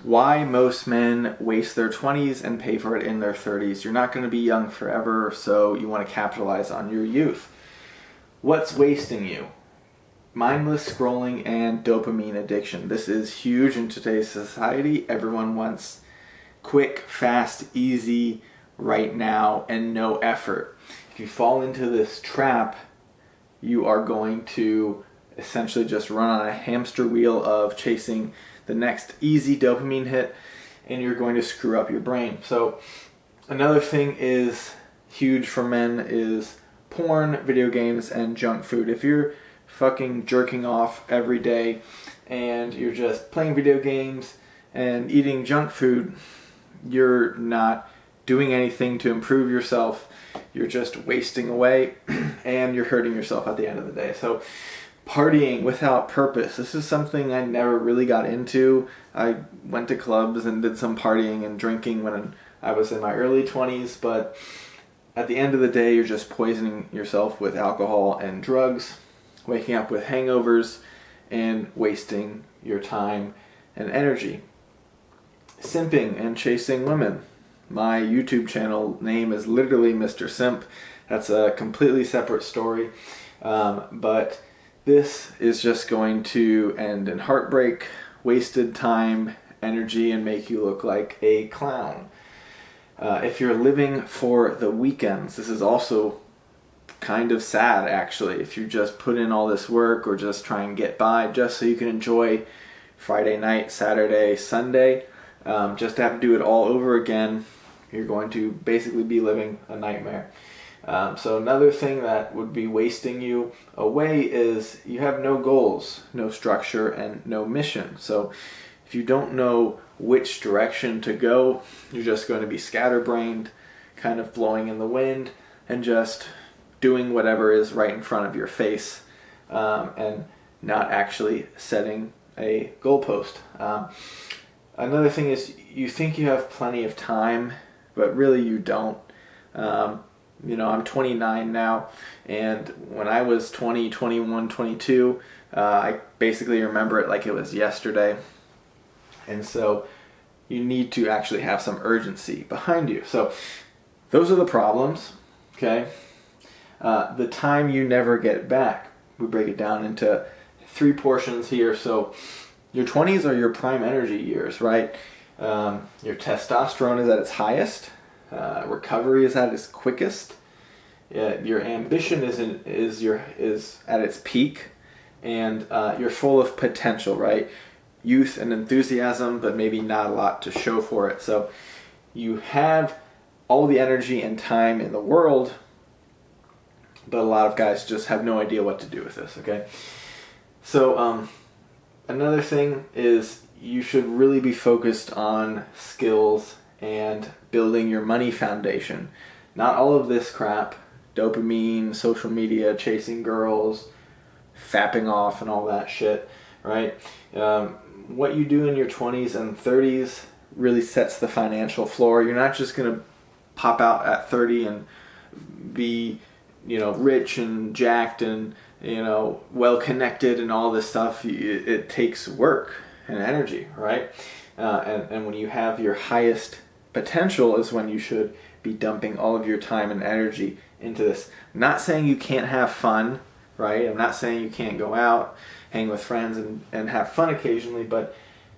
why most men waste their 20s and pay for it in their 30s. You're not going to be young forever, so you want to capitalize on your youth. What's wasting you? Mindless scrolling and dopamine addiction. This is huge in today's society. Everyone wants quick, fast, easy, right now, and no effort. If you fall into this trap, you are going to essentially just run on a hamster wheel of chasing the next easy dopamine hit, and you're going to screw up your brain. So another thing is huge for men is porn, video games, and junk food. If you're fucking jerking off every day and you're just playing video games and eating junk food, you're not doing anything to improve yourself. You're just wasting away and you're hurting yourself at the end of the day. So partying without purpose. This is something I never really got into. I went to clubs and did some partying and drinking when I was in my early 20s, but at the end of the day, you're just poisoning yourself with alcohol and drugs, waking up with hangovers, and wasting your time and energy. Simping and chasing women. My YouTube channel name is literally Mr. Simp. That's a completely separate story. But this is just going to end in heartbreak, wasted time, energy, and make you look like a clown. If you're living for the weekends, this is also kind of sad, actually. If you just put in all this work or just try and get by just so you can enjoy Friday night, Saturday, Sunday, just to have to do it all over again, you're going to basically be living a nightmare. So another thing that would be wasting you away is you have no goals, no structure, and no mission. So if you don't know which direction to go, you're just going to be scatterbrained, kind of blowing in the wind, and just doing whatever is right in front of your face, and not actually setting a goalpost. Another thing is you think you have plenty of time, but really you don't. I'm 29 now, and when I was 20, 21, 22, I basically remember it like it was yesterday. And so you need to actually have some urgency behind you. So those are the problems, okay? The time you never get back. We break it down into 3 portions here. So your 20s are your prime energy years, right? Your testosterone is at its highest. Recovery is at its quickest. Your ambition is at its peak, and you're full of potential, right? Youth and enthusiasm, but maybe not a lot to show for it. So you have all the energy and time in the world, but a lot of guys just have no idea what to do with this, okay? So another thing is you should really be focused on skills and building your money foundation. Not all of this crap, dopamine, social media, chasing girls, fapping off and all that shit, right? What you do in your 20s and 30s really sets the financial floor. You're not just going to pop out at 30 and be, rich and jacked and, well connected and all this stuff. It takes work and energy, right? And when you have your highest potential is when you should be dumping all of your time and energy into this. I'm not saying you can't have fun, right? I'm not saying you can't go out, hang with friends, and have fun occasionally, but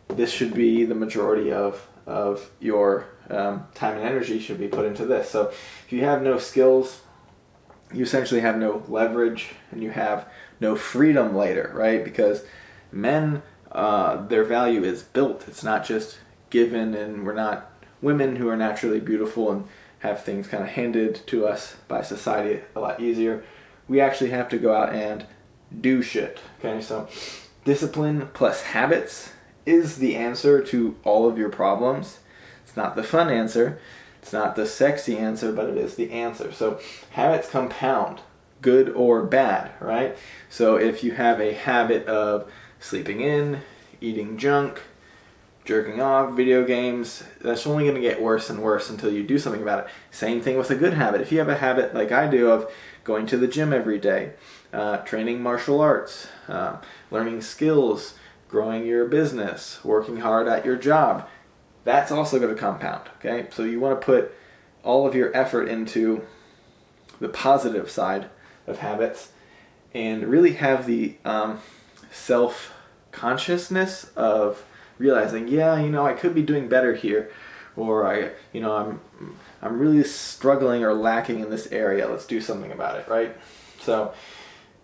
this should be the majority of your time and energy should be put into this. So if you have no skills, you essentially have no leverage, and you have no freedom later, right? Because men, their value is built. It's not just given, and we're not women who are naturally beautiful and have things kind of handed to us by society a lot easier. We actually have to go out and do shit, okay? So discipline plus habits is the answer to all of your problems. It's not the fun answer. It's not the sexy answer, but it is the answer. So habits compound, good or bad, right? So if you have a habit of sleeping in, eating junk, jerking off, video games, that's only going to get worse and worse until you do something about it. Same thing with a good habit. If you have a habit like I do of going to the gym every day, training martial arts, learning skills, growing your business, working hard at your job. That's also going to compound, okay? So you want to put all of your effort into the positive side of habits and really have the self-consciousness of realizing, yeah, I could be doing better here, or I'm really struggling or lacking in this area. Let's do something about it, right? So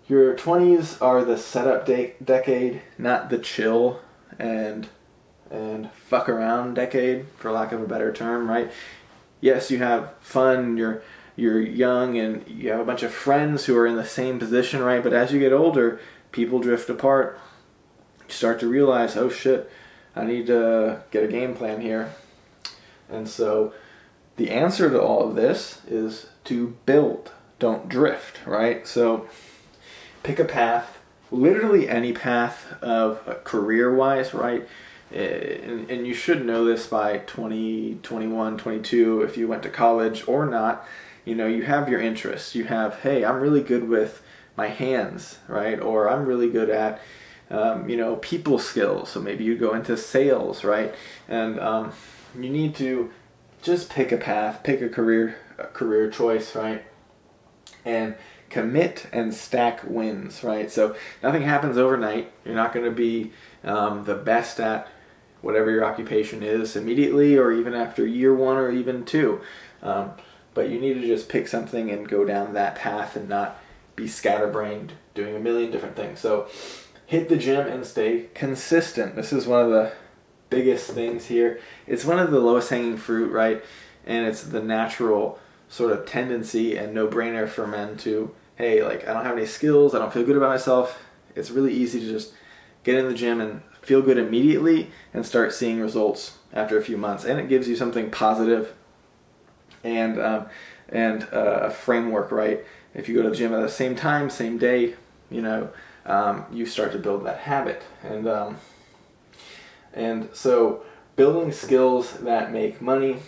your 20s are the setup decade, not the chill and fuck around decade, for lack of a better term, right? Yes, you have fun, you're young, and you have a bunch of friends who are in the same position, right? But as you get older, people drift apart. You start to realize, oh shit, I need to get a game plan here. And so the answer to all of this is to build, don't drift, right? So pick a path, literally any path of career-wise, right? And you should know this by 20, 21, 22, if you went to college or not. You have your interests. You have, hey, I'm really good with my hands, right? Or I'm really good at, people skills. So maybe you go into sales, right? And you need to just pick a path, pick a career choice, right? And commit and stack wins, right? So nothing happens overnight. You're not going to be the best at whatever your occupation is immediately, or even after year 1 or even 2. But you need to just pick something and go down that path and not be scatterbrained doing a million different things. So hit the gym and stay consistent. This is one of the biggest things here. It's one of the lowest hanging fruit, right? And it's the natural sort of tendency and no-brainer for men to, hey, like, I don't have any skills, I don't feel good about myself. It's really easy to just get in the gym and feel good immediately and start seeing results after a few months. And it gives you something positive and a framework, right? If you go to the gym at the same time, same day, you start to build that habit. And so building skills that make money,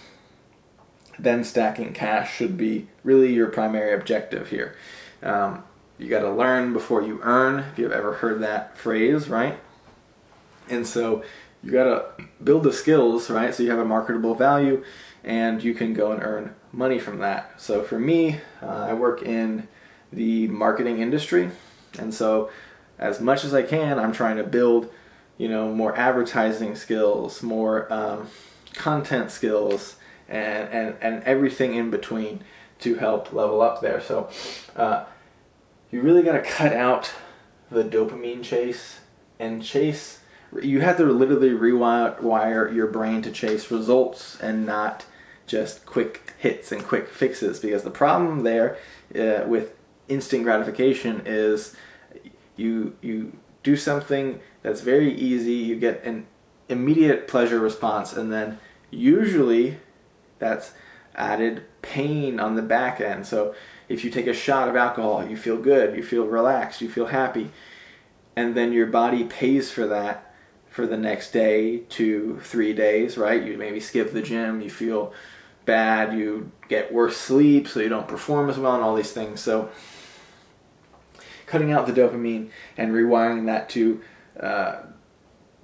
then stacking cash should be really your primary objective here. You got to learn before you earn, if you've ever heard that phrase, right? And so you got to build the skills, right? So you have a marketable value and you can go and earn money from that. So for me, I work in the marketing industry. And so as much as I can, I'm trying to build, more advertising skills, more content skills, and everything in between to help level up there. So you really got to cut out the dopamine chase and chase. You have to literally rewire your brain to chase results and not just quick hits and quick fixes, because the problem there with instant gratification is you do something that's very easy, you get an immediate pleasure response, and then usually that's added pain on the back end. So if you take a shot of alcohol, you feel good, you feel relaxed, you feel happy, and then your body pays for that for the next day, 2-3 days, right? You maybe skip the gym, you feel bad, you get worse sleep, so you don't perform as well, and all these things. So cutting out the dopamine and rewiring that to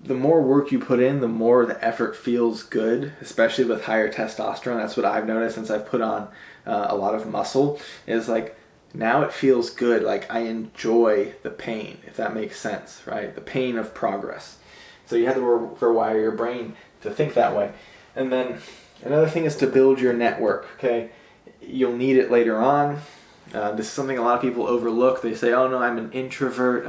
the more work you put in, the more the effort feels good, especially with higher testosterone. That's what I've noticed since I've put on a lot of muscle, is like now it feels good. Like I enjoy the pain, if that makes sense, right? The pain of progress. So you have to rewire your brain to think that way. And then another thing is to build your network, okay? You'll need it later on. This is something a lot of people overlook. They say, oh no, I'm an introvert.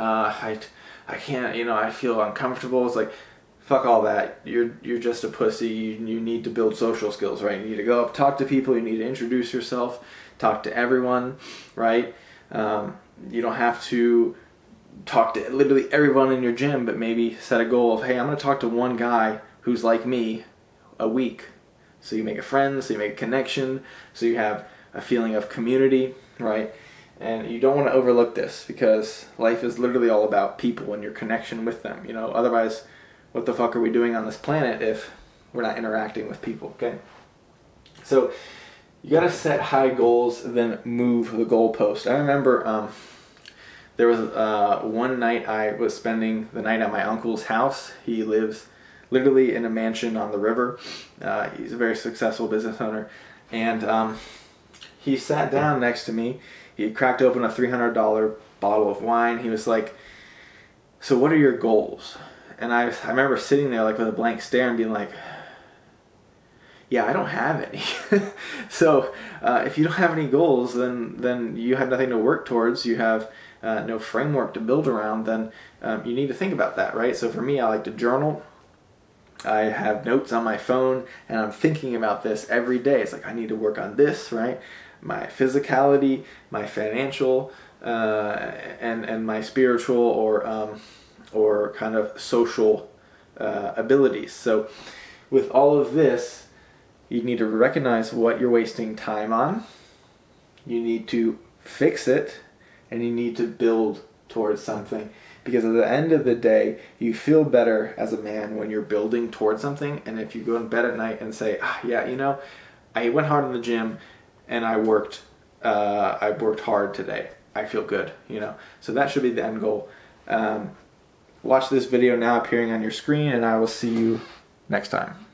I can't, I feel uncomfortable. It's like, fuck all that. You're just a pussy. You need to build social skills, right? You need to go up, talk to people. You need to introduce yourself, talk to everyone, right? You don't have to talk to literally everyone in your gym, but maybe set a goal of, hey, I'm going to talk to one guy who's like me a week. So you make a friend, so you make a connection, so you have a feeling of community, right? And you don't want to overlook this, because life is literally all about people and your connection with them. Otherwise, what the fuck are we doing on this planet if we're not interacting with people, okay? So you got to set high goals, then move the goalpost. I remember There was one night I was spending the night at my uncle's house. He lives literally in a mansion on the river. He's a very successful business owner. And he sat down next to me. He cracked open a $300 bottle of wine. He was like, "So what are your goals?" And I remember sitting there like with a blank stare and being like, yeah, I don't have any. So if you don't have any goals, then you have nothing to work towards. You have no framework to build around. Then you need to think about that, right? So for me, I like to journal. I have notes on my phone, and I'm thinking about this every day. It's like I need to work on this, right? My physicality, my financial, and my spiritual or kind of social abilities. So with all of this, you need to recognize what you're wasting time on. You need to fix it, and you need to build towards something. Because at the end of the day, you feel better as a man when you're building towards something. And if you go to bed at night and say, yeah, you know, I went hard in the gym and I worked hard today. I feel good, you know. So that should be the end goal. Watch this video now appearing on your screen, and I will see you next time.